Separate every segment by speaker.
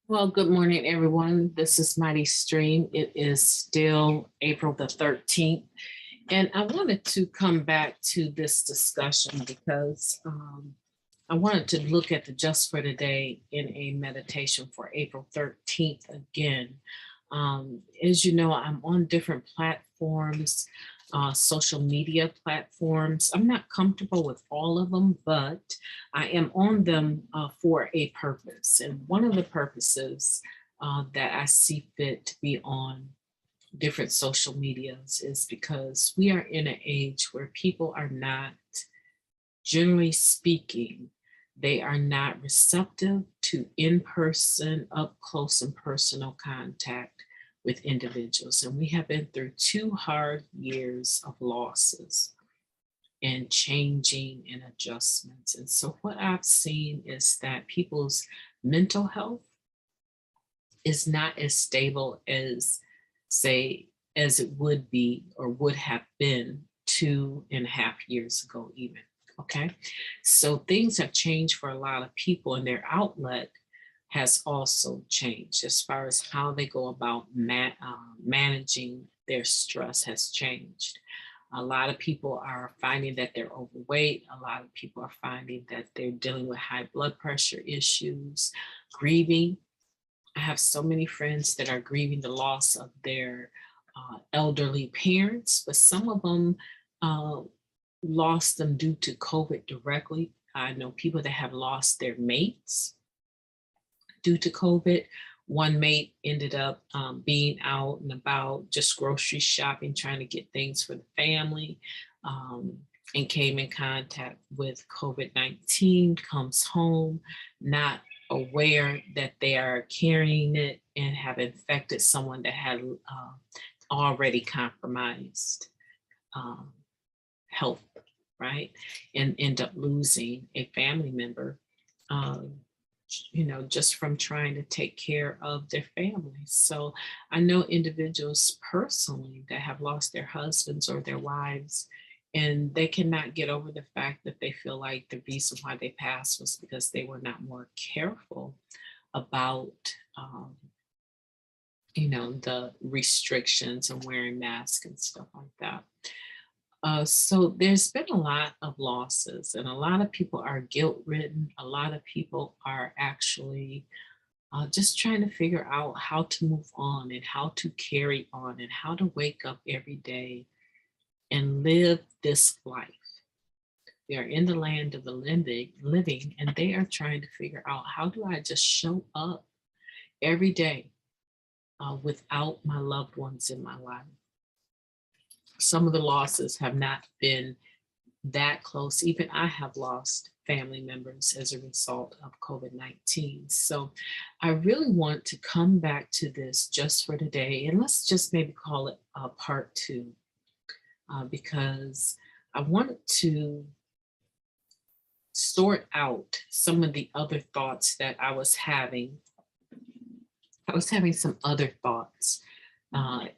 Speaker 1: Well, good morning, everyone. This is Mighty Stream. It is still April the 13th. And I wanted to come back to this discussion because I wanted to look at the Just for Today in a meditation for April 13th again. As you know, I'm on different platforms, social media platforms. I'm not comfortable with all of them, but I am on them for a purpose. And one of the purposes that I see fit to be on different social medias is because we are in an age where people are not, generally speaking, they are not receptive to in-person, up close and personal contact with individuals. And we have been through 2 hard years of losses and changing and adjustments. And so what I've seen is that people's mental health is not as stable as, say, as it would be or would have been 2.5 years ago, even. Okay. So things have changed for a lot of people, and their outlet has also changed as far as how they go about managing their stress has changed. A lot of people are finding that they're overweight. A lot of people are finding that they're dealing with high blood pressure issues, grieving. I have so many friends that are grieving the loss of their elderly parents, but some of them uh, lost them due to COVID directly. I know people that have lost their mates due to COVID. One mate ended up being out and about, just grocery shopping, trying to get things for the family, and came in contact with COVID-19, comes home, not aware that they are carrying it and have infected someone that had already compromised um, health, right? And end up losing a family member, um, just from trying to take care of their families. So I know individuals personally that have lost their husbands or their wives, and they cannot get over the fact that they feel like the reason why they passed was because they were not more careful about, um, the restrictions and wearing masks and stuff like that. So there's been a lot of losses, and a lot of people are guilt ridden. A lot of people are actually just trying to figure out how to move on and how to carry on and how to wake up every day and live this life. They are in the land of the living, and they are trying to figure out, how do I just show up every day without my loved ones in my life? Some of the losses have not been that close. Even I have lost family members as a result of COVID-19. So I really want to come back to this just for today. And let's just maybe call it part two, because I wanted to sort out some of the other thoughts that I was having. I was having some other thoughts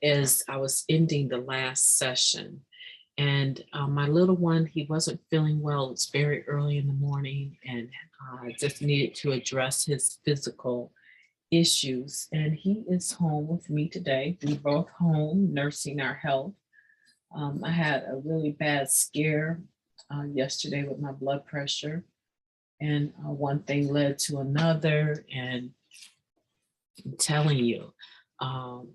Speaker 1: as I was ending the last session. And my little one, he wasn't feeling well. It's very early in the morning, and I just needed to address his physical issues. And he is home with me today. We both home nursing our health. I had a really bad scare yesterday with my blood pressure, and one thing led to another. And I'm telling you, um,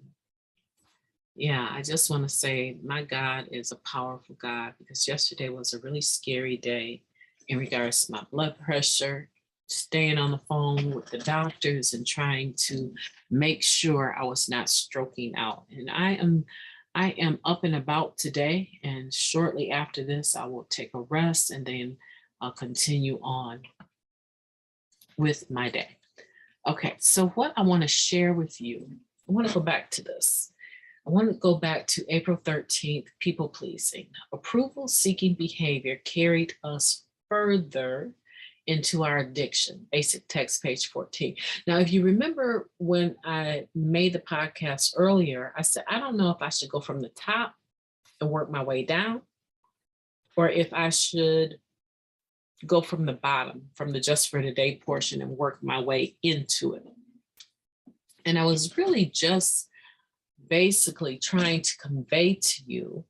Speaker 1: yeah, I just want to say my God is a powerful God, because yesterday was a really scary day in regards to my blood pressure, staying on the phone with the doctors and trying to make sure I was not stroking out. And I am up and about today, and shortly after this I will take a rest and then I'll continue on with my day. Okay, so what I want to share with you, I want to go back to this. I want to go back to April 13th, people pleasing. Approval seeking behavior carried us further into our addiction. Basic text, page 14. Now, if you remember when I made the podcast earlier, I said, I don't know if I should go from the top and work my way down, or if I should go from the bottom, from the just for today portion, and work my way into it. And I was really just basically trying to convey to you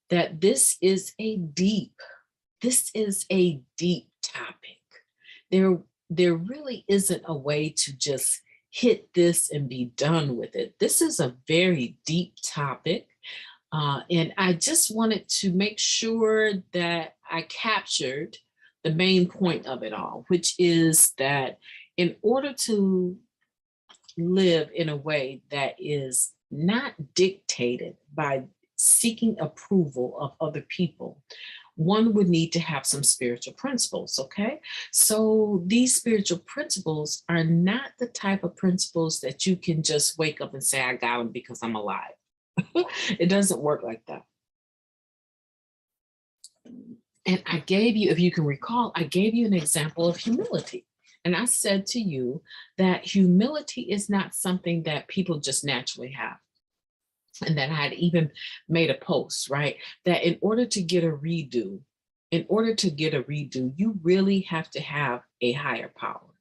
Speaker 1: that this is a deep topic. There really isn't a way to just hit this and be done with it. This is a very deep topic. And I just wanted to make sure that I captured the main point of it all, which is that in order to live in a way that is not dictated by seeking approval of other people, one would need to have some spiritual principles, okay? So these spiritual principles are not the type of principles that you can just wake up and say, I got them because I'm alive. It doesn't work like that. And I gave you, if you can recall, I gave you an example of humility. And I said to you that humility is not something that people just naturally have. And that I had even made a post, right? That in order to get a redo, you really have to have a higher power.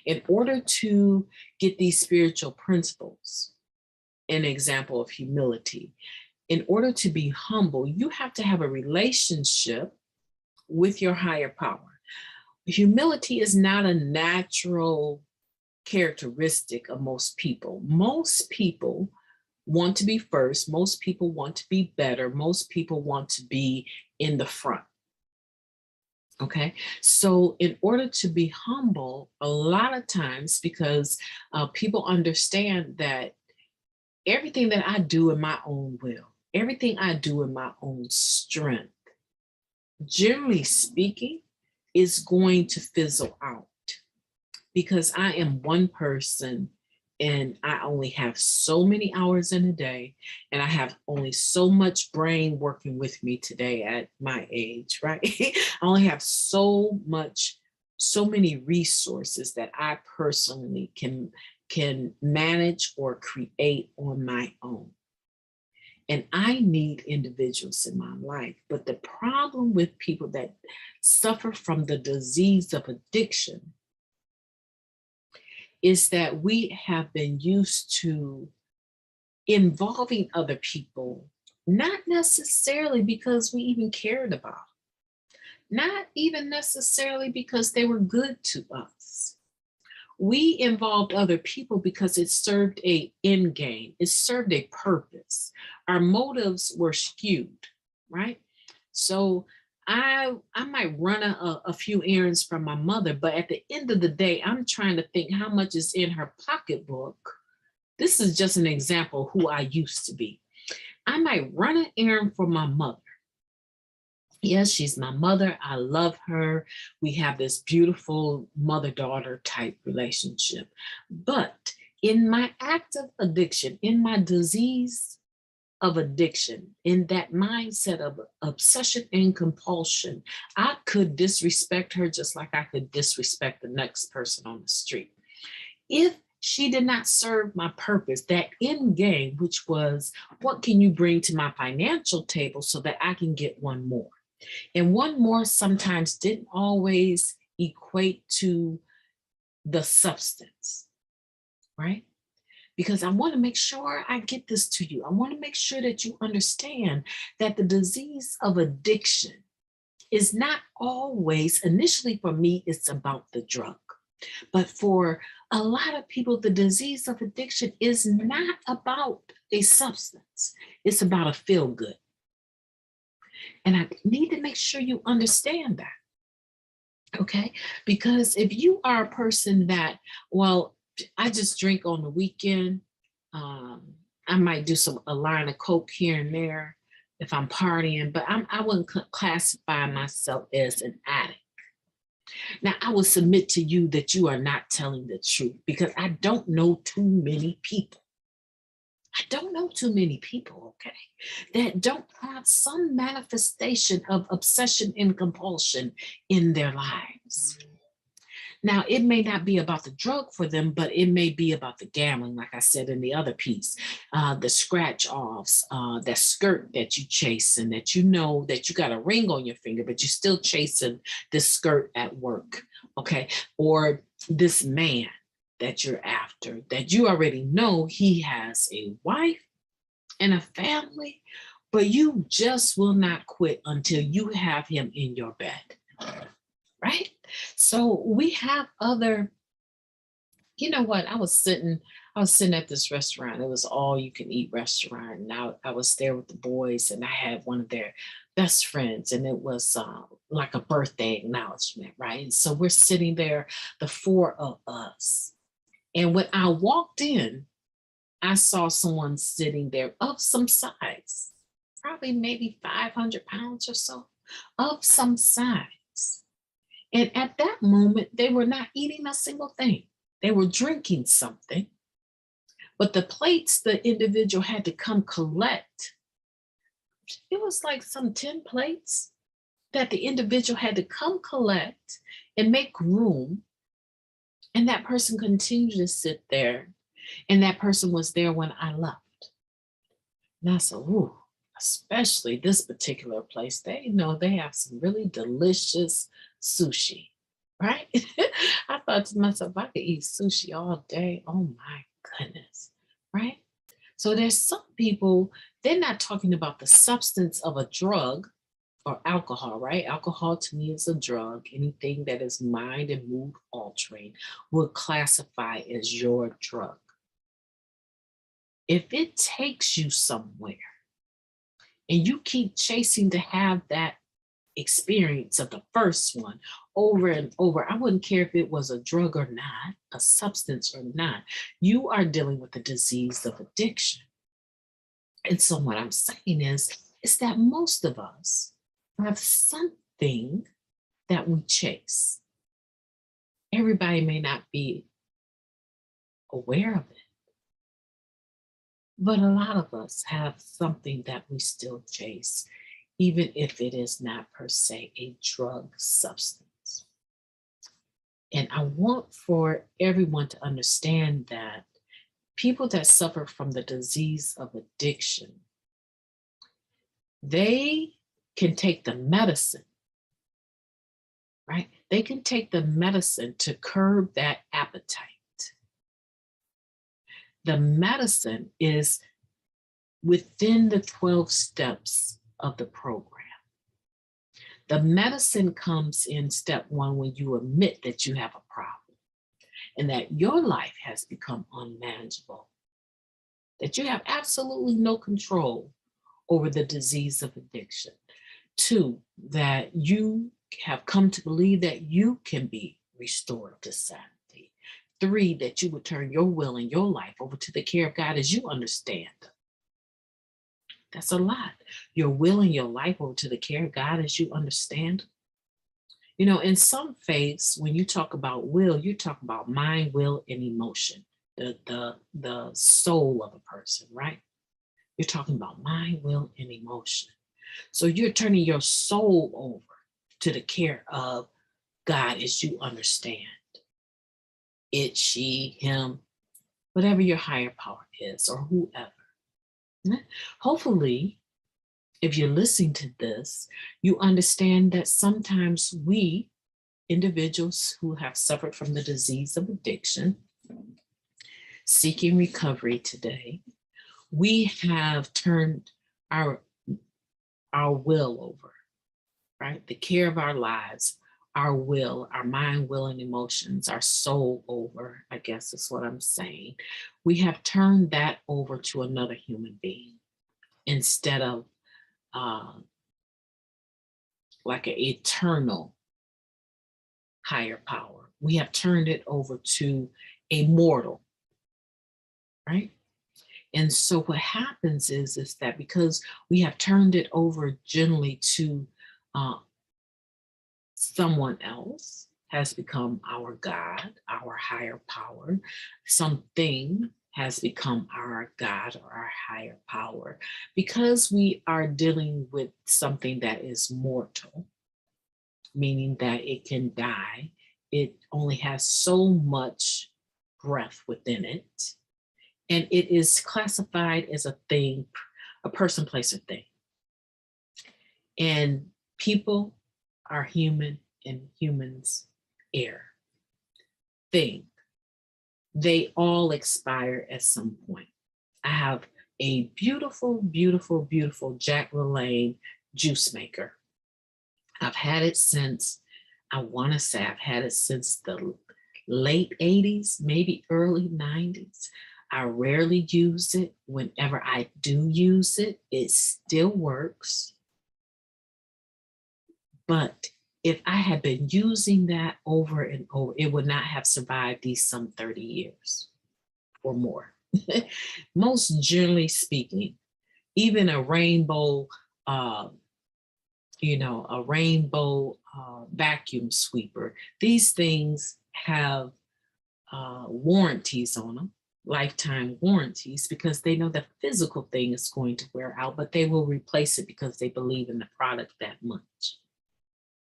Speaker 1: In order to get these spiritual principles, an example of humility, in order to be humble, you have to have a relationship with your higher power. Humility is not a natural characteristic of most people. Most people want to be first. Most people want to be better. Most people want to be in the front. Okay, so in order to be humble, a lot of times, because people understand that everything that I do in my own will, everything I do in my own strength, generally speaking, is going to fizzle out because I am one person and I only have so many hours in a day and I have only so much brain working with me today at my age, right? I only have so many resources that I personally can manage or create on my own. And I need individuals in my life. But the problem with people that suffer from the disease of addiction is that we have been used to involving other people, not necessarily because we even cared about them, not even necessarily because they were good to us. We involved other people because it served an end game. It served a purpose. Our motives were skewed, right? So I might run a few errands for my mother, but at the end of the day, I'm trying to think how much is in her pocketbook. This is just an example of who I used to be. I might run an errand for my mother. Yes, she's my mother. I love her. We have this beautiful mother-daughter type relationship. But in my act of addiction, in my disease of addiction, in that mindset of obsession and compulsion, I could disrespect her just like I could disrespect the next person on the street. If she did not serve my purpose, that end game, which was, what can you bring to my financial table so that I can get one more? And one more sometimes didn't always equate to the substance, right? Because I want to make sure I get this to you. I want to make sure that you understand that the disease of addiction is not always, initially for me, it's about the drug. But for a lot of people, the disease of addiction is not about a substance. It's about a feel good. And I need to make sure you understand that, okay? Because if you are a person that, well, I just drink on the weekend, I might do a line of Coke here and there if I'm partying, but I wouldn't classify myself as an addict. Now, I will submit to you that you are not telling the truth because I don't know too many people. I don't know too many people, okay, that don't have some manifestation of obsession and compulsion in their lives. Now, it may not be about the drug for them, but it may be about the gambling, like I said in the other piece, the scratch offs, that skirt that you chasing, that you know that you got a ring on your finger, but you're still chasing this skirt at work, okay, or this man that you're after. after that you already know he has a wife and a family, but you just will not quit until you have him in your bed, right? So we have other, you know what? I was sitting at this restaurant. It was all you can eat restaurant. And I was there with the boys, and I had one of their best friends, and it was like a birthday acknowledgement, right? And so we're sitting there, the four of us. And when I walked in, I saw someone sitting there of some size, probably maybe 500 pounds or so, of some size. And at that moment, they were not eating a single thing. They were drinking something, but the plates the individual had to come collect, it was like some 10 plates that the individual had to come collect and make room. And that person continued to sit there. And that person was there when I left. And I said, ooh, especially this particular place, they know they have some really delicious sushi, right? I thought to myself, I could eat sushi all day. Oh my goodness, right? So there's some people, they're not talking about the substance of a drug or alcohol, right? Alcohol to me is a drug. Anything that is mind and mood altering will classify as your drug. If it takes you somewhere and you keep chasing to have that experience of the first one over and over, I wouldn't care if it was a drug or not, a substance or not, you are dealing with the disease of addiction. And so what I'm saying is that most of us have something that we chase. Everybody may not be aware of it, but a lot of us have something that we still chase, even if it is not per se a drug substance. And I want for everyone to understand that people that suffer from the disease of addiction, they can take the medicine, right? They can take the medicine to curb that appetite. The medicine is within the 12 steps of the program. The medicine comes in step one when you admit that you have a problem and that your life has become unmanageable, that you have absolutely no control over the disease of addiction. Two, that you have come to believe that you can be restored to sanity. Three, that you would turn your will and your life over to the care of God as you understand. That's a lot. Your will and your life over to the care of God as you understand. You know, in some faiths, when you talk about will, you talk about mind, will, and emotion, the soul of a person, right? You're talking about mind, will, and emotion. So you're turning your soul over to the care of God as you understand. It, she, him, whatever your higher power is, or whoever. Hopefully, if you're listening to this, you understand that sometimes we, individuals who have suffered from the disease of addiction, seeking recovery today, we have turned our will over, right? The care of our lives, our will, our mind, will, and emotions, our soul over, I guess is what I'm saying. We have turned that over to another human being instead of like an eternal higher power. We have turned it over to a mortal, right? And so what happens is that because we have turned it over generally to someone else has become our God, our higher power. Something has become our God or our higher power. Because we are dealing with something that is mortal, meaning that it can die, it only has so much breath within it. And it is classified as a thing, a person, place, or thing. And people are human and humans err. Thing, they all expire at some point. I have a beautiful, beautiful, beautiful Jack LaLanne juice maker. I've had it since, I want to say I've had it since the late 80s, maybe early 90s. I rarely use it. Whenever I do use it, it still works. But if I had been using that over and over, it would not have survived these some 30 years or more. Most generally speaking, even a rainbow, uh, a rainbow vacuum sweeper, these things have warranties on them, lifetime warranties, because they know the physical thing is going to wear out, but they will replace it because they believe in the product that much,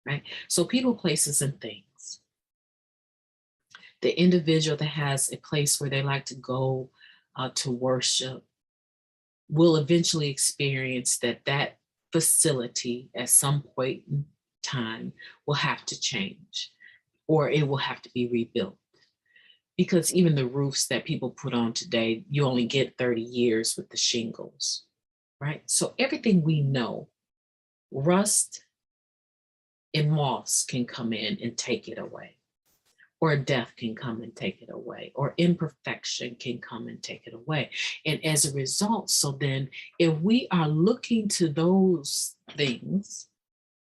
Speaker 1: right? So people, places, and things. The individual that has a place where they like to go to worship will eventually experience that facility at some point in time will have to change, or it will have to be rebuilt. Because even the roofs that people put on today, you only get 30 years with the shingles, right? So everything we know, rust and moths can come in and take it away, or death can come and take it away, or imperfection can come and take it away. And as a result, so then if we are looking to those things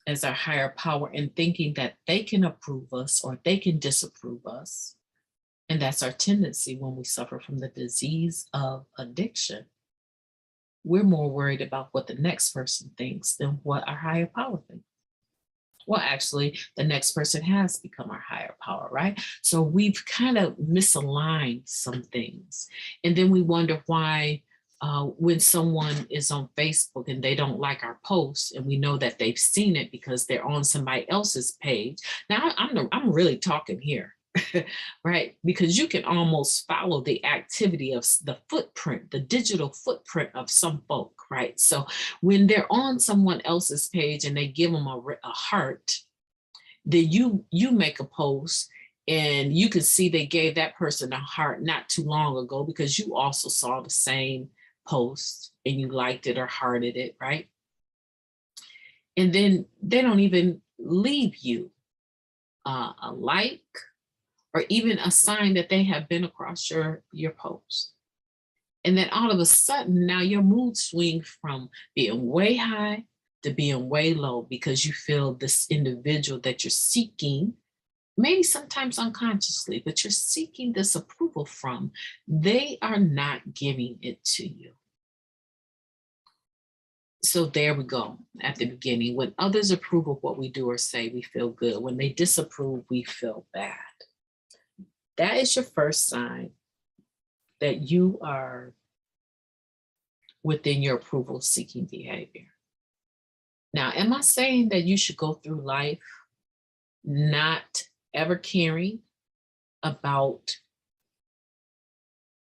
Speaker 1: as our higher power and thinking that they can approve us or they can disapprove us, and that's our tendency when we suffer from the disease of addiction, we're more worried about what the next person thinks than what our higher power thinks. Well, actually, the next person has become our higher power, right? So we've kind of misaligned some things. And then we wonder why when someone is on Facebook and they don't like our posts, and we know that they've seen it because they're on somebody else's page. Now, I'm really talking here. Right? Because you can almost follow the activity of the footprint, the digital footprint of some folk, right? So when they're on someone else's page and they give them a heart, then you make a post and you can see they gave that person a heart not too long ago because you also saw the same post and you liked it or hearted it, right? And then they don't even leave you a like, or even a sign that they have been across your post. And then all of a sudden, now your mood swings from being way high to being way low because you feel this individual that you're seeking, maybe sometimes unconsciously, but you're seeking this approval from, they are not giving it to you. So there we go at the beginning. When others approve of what we do or say, we feel good. When they disapprove, we feel bad. That is your first sign that you are within your approval-seeking behavior. Now, am I saying that you should go through life not ever caring about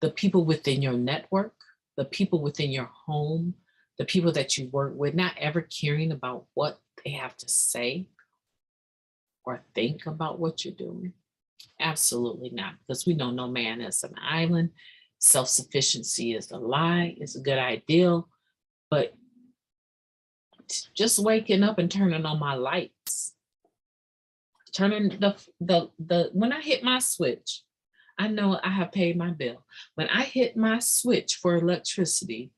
Speaker 1: the people within your network, the people within your home, the people that you work with, not ever caring about what they have to say or think about what you're doing? Absolutely not, because we know no man is an island. Self-sufficiency is a lie, it's a good ideal, but just waking up and turning on my lights, turning when I hit my switch, I know I have paid my bill. When I hit my switch for electricity,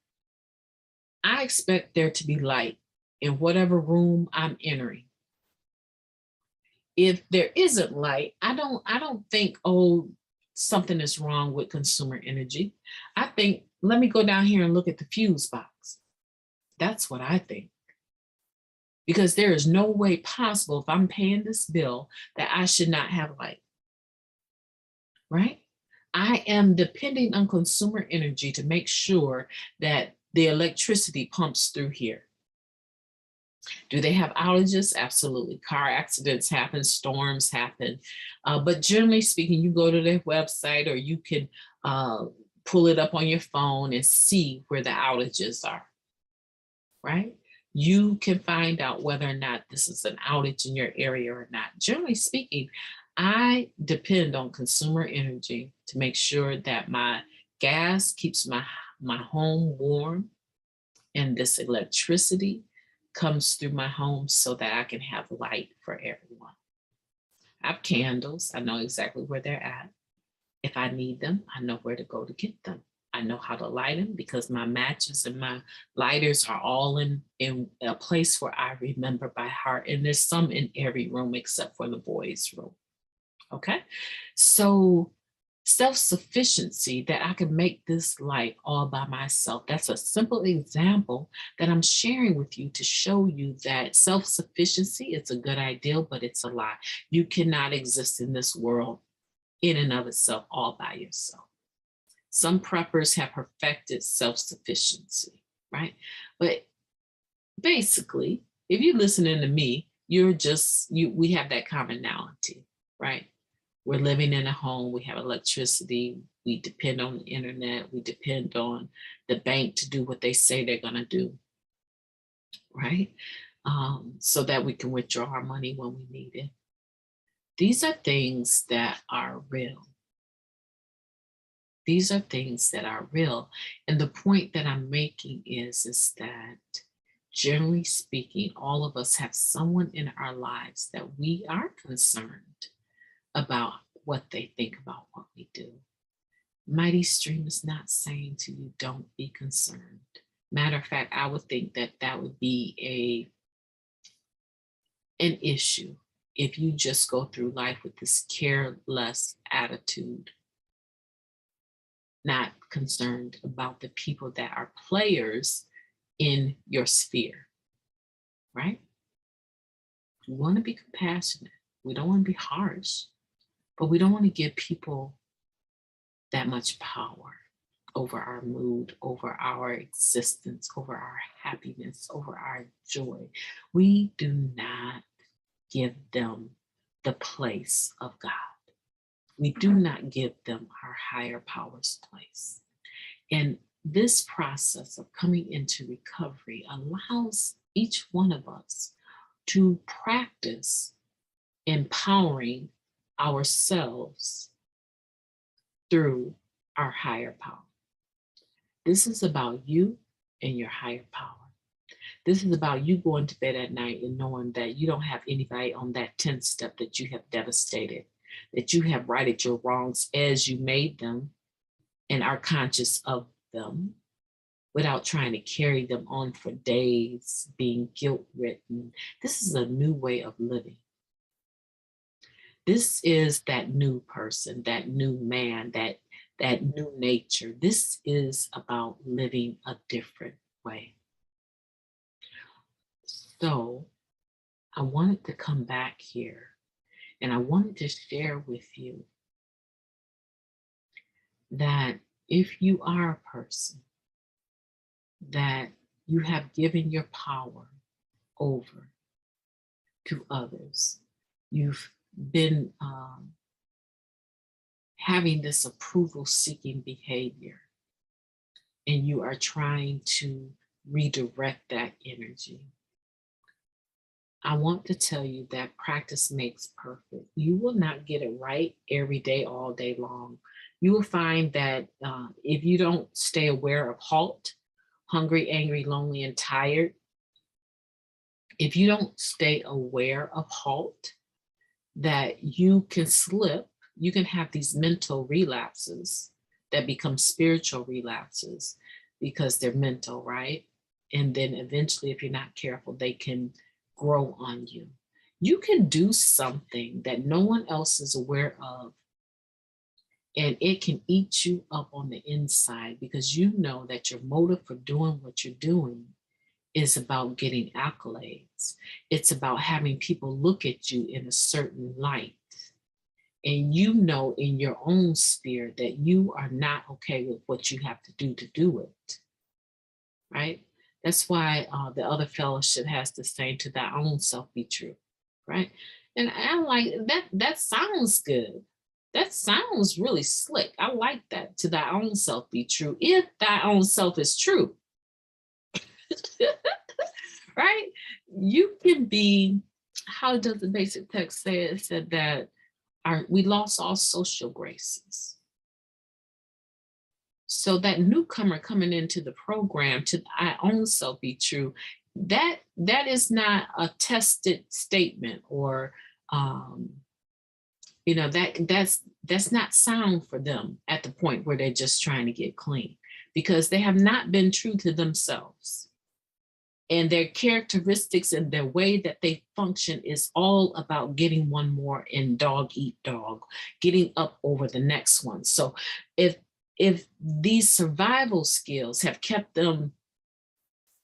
Speaker 1: I expect there to be light in whatever room I'm entering. If there isn't light, I don't think, oh, something is wrong with consumer energy. I think, let me go down here and look at the fuse box. That's what I think. Because there is no way possible, if I'm paying this bill, that I should not have light, right? I am depending on consumer energy to make sure that the electricity pumps through here. Do they have outages? Absolutely. Car accidents happen, storms happen. But generally speaking, you go to their website or you can pull it up on your phone and see where the outages are, right? You can find out whether or not this is an outage in your area or not. Generally speaking, I depend on consumer energy to make sure that my gas keeps my home warm, and this electricity comes through my home so that I can have light for everyone. I have candles. I know exactly where they're at. If I need them, I know where to go to get them. I know how to light them because my matches and my lighters are all in a place where I remember by heart. And there's some in every room except for the boys' room. Okay. So self-sufficiency, that I can make this light all by myself. That's a simple example that I'm sharing with you to show you that self-sufficiency is a good ideal, but it's a lie. You cannot exist in this world in and of itself all by yourself. Some preppers have perfected self-sufficiency, right? But basically, if you're listening to me, we have that commonality, right? We're living in a home, we have electricity, we depend on the internet, we depend on the bank to do what they say they're gonna do, right? So that we can withdraw our money when we need it. These are things that are real. These are things that are real. And the point that I'm making is that generally speaking, all of us have someone in our lives that we are concerned about what they think about what we do. Mighty Stream is not saying to you, don't be concerned. Matter of fact, I would think that that would be an issue if you just go through life with this careless attitude, not concerned about the people that are players in your sphere, right? We want to be compassionate. We don't want to be harsh, but we don't want to give people that much power over our mood, over our existence, over our happiness, over our joy. We do not give them the place of God. We do not give them our higher powers place. And this process of coming into recovery allows each one of us to practice empowering ourselves through our higher power. This is about you and your higher power. This is about you going to bed at night and knowing that you don't have anybody on that 10th step that you have devastated, that you have righted your wrongs as you made them and are conscious of them without trying to carry them on for days, being guilt-ridden. This is a new way of living. This is that new person, that new man, that new nature. This is about living a different way. So I wanted to come back here and I wanted to share with you that if you are a person that you have given your power over to others, you've been having this approval seeking behavior, and you are trying to redirect that energy. I want to tell you that practice makes perfect. You will not get it right every day, all day long. You will find that if you don't stay aware of halt, hungry, angry, lonely, and tired, if you don't stay aware of halt, that you can slip, you can have these mental relapses that become spiritual relapses because they're mental, right? And then eventually, if you're not careful, they can grow on you. You can do something that no one else is aware of, and it can eat you up on the inside because you know that your motive for doing what you're doing is about getting accolades. It's about having people look at you in a certain light. And you know in your own spirit that you are not okay with what you have to do it, right? That's why the other fellowship has to say, to thy own self be true, right? And I'm like, that sounds good. That sounds really slick. I like that. To thy own self be true, if thy own self is true. Right? You can be, how does the basic text say it? It said that we lost all social graces. So that newcomer coming into the program to I own self be true, that is not a tested statement, or that's not sound for them at the point where they're just trying to get clean, because they have not been true to themselves. And their characteristics and their way that they function is all about getting one more and dog eat dog, getting up over the next one. So if these survival skills have kept them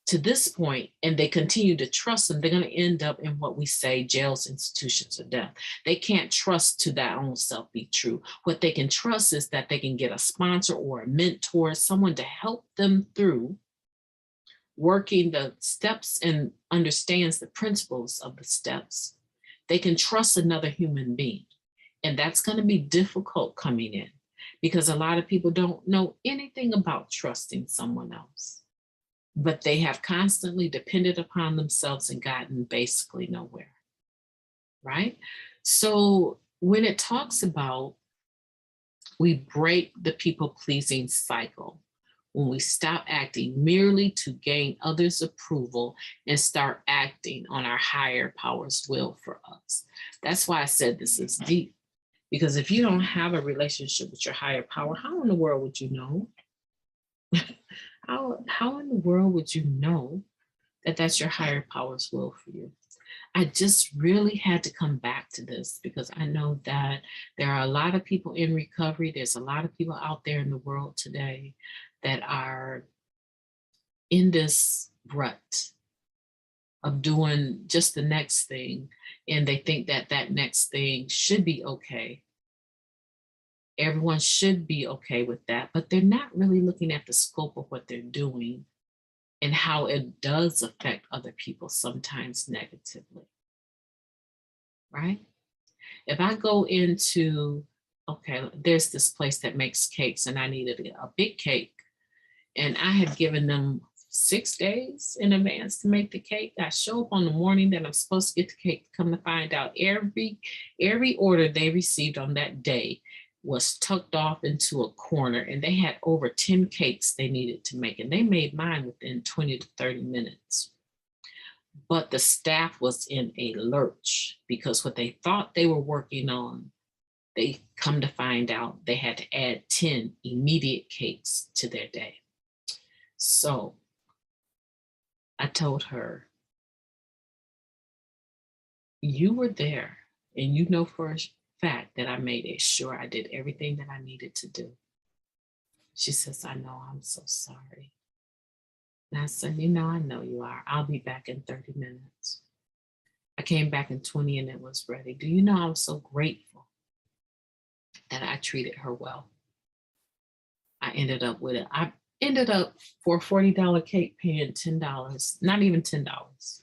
Speaker 1: to this point and they continue to trust them, they're going to end up in what we say jails, institutions, or death. They can't trust to their own self be true. What they can trust is that they can get a sponsor or a mentor, someone to help them through working the steps and understands the principles of the steps. They can trust another human being. And that's going to be difficult coming in, because a lot of people don't know anything about trusting someone else, but they have constantly depended upon themselves and gotten basically nowhere, right? So when it talks about we break the people-pleasing cycle, when we stop acting merely to gain others' approval and start acting on our higher power's will for us. That's why I said this is deep, because if you don't have a relationship with your higher power, how in the world would you know? How in the world would you know that that's your higher power's will for you? I just really had to come back to this, because I know that there are a lot of people in recovery. There's a lot of people out there in the world today that are in this rut of doing just the next thing, and they think that that next thing should be okay. Everyone should be okay with that, but they're not really looking at the scope of what they're doing and how it does affect other people, sometimes negatively, right? If I go into, okay, there's this place that makes cakes and I needed a big cake, and I had given them 6 days in advance to make the cake. I show up on the morning that I'm supposed to get the cake, come to find out every order they received on that day was tucked off into a corner, and they had over 10 cakes they needed to make, and they made mine within 20 to 30 minutes. But the staff was in a lurch, because what they thought they were working on, they come to find out they had to add 10 immediate cakes to their day. So I told her, you were there and you know for a fact that I made sure I did everything that I needed to do. She says, I know, I'm so sorry. And I said, I know you are. I'll be back in 30 minutes. I came back in 20 and it was ready. Do you know, I was so grateful that I treated her well. I ended up with it. I ended up for a $40 cake paying $10, not even $10,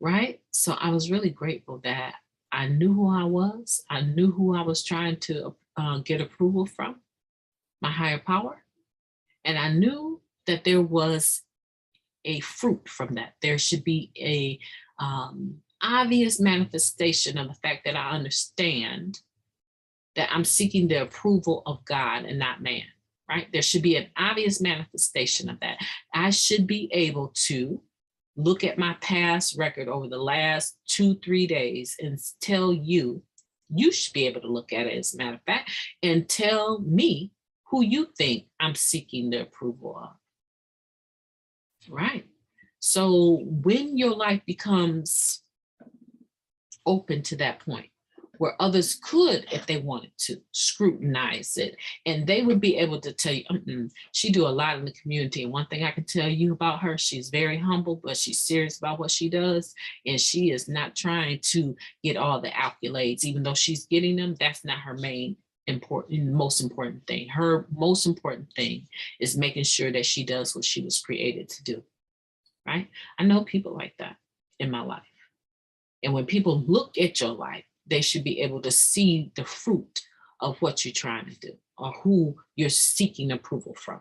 Speaker 1: right? So I was really grateful that I knew who I was. I knew who I was trying to get approval from, my higher power. And I knew that there was a fruit from that. There should be a obvious manifestation of the fact that I understand that I'm seeking the approval of God and not man, right? There should be an obvious manifestation of that. I should be able to look at my past record over the last 2-3 days and tell you, you should be able to look at it, as a matter of fact, and tell me who you think I'm seeking the approval of, right? So when your life becomes open to that point, where others could, if they wanted to, scrutinize it, and they would be able to tell you, she do a lot in the community. And one thing I can tell you about her, she's very humble, but she's serious about what she does. And she is not trying to get all the accolades, even though she's getting them. That's not her most important thing. Her most important thing is making sure that she does what she was created to do, right? I know people like that in my life. And when people look at your life, they should be able to see the fruit of what you're trying to do or who you're seeking approval from.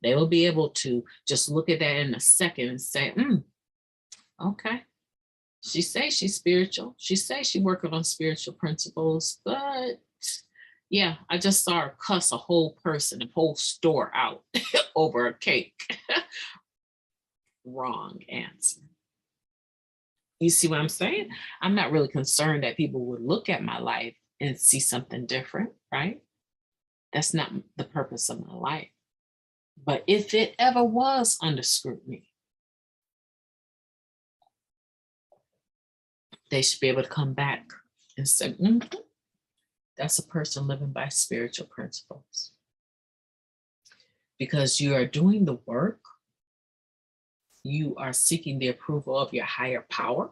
Speaker 1: They will be able to just look at that in a second and say, okay, She says she's spiritual. She says she's working on spiritual principles, but yeah, I just saw her cuss a whole person, a whole store out over a cake. Wrong answer. You see what I'm saying? I'm not really concerned that people would look at my life and see something different, right? That's not the purpose of my life. But if it ever was under scrutiny, they should be able to come back and say, that's a person living by spiritual principles. Because you are doing the work, you are seeking the approval of your higher power,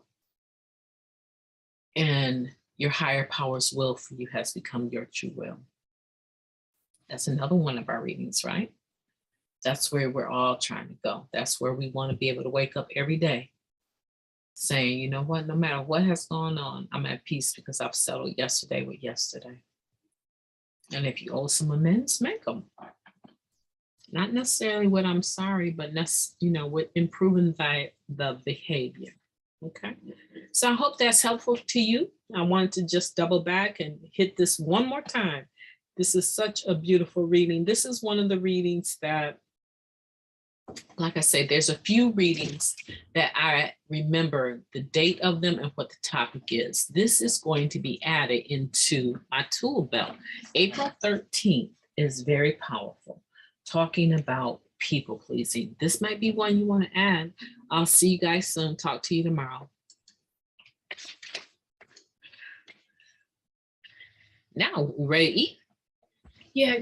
Speaker 1: and your higher power's will for you has become your true will. That's another one of our readings, right? That's where we're all trying to go. That's where we want to be able to wake up every day saying, you know what, no matter what has gone on, I'm at peace because I've settled yesterday with yesterday. And if you owe some amends, make them. Not necessarily what I'm sorry, but that's, with improving the behavior. Okay. So I hope that's helpful to you. I wanted to just double back and hit this one more time. This is such a beautiful reading. This is one of the readings that, like I say, there's a few readings that I remember the date of them and what the topic is. This is going to be added into my tool belt. April 13th is very powerful, talking about people pleasing. This might be one you want to add. I'll see you guys soon. Talk to you tomorrow. Now, we ready to eat?
Speaker 2: Yeah.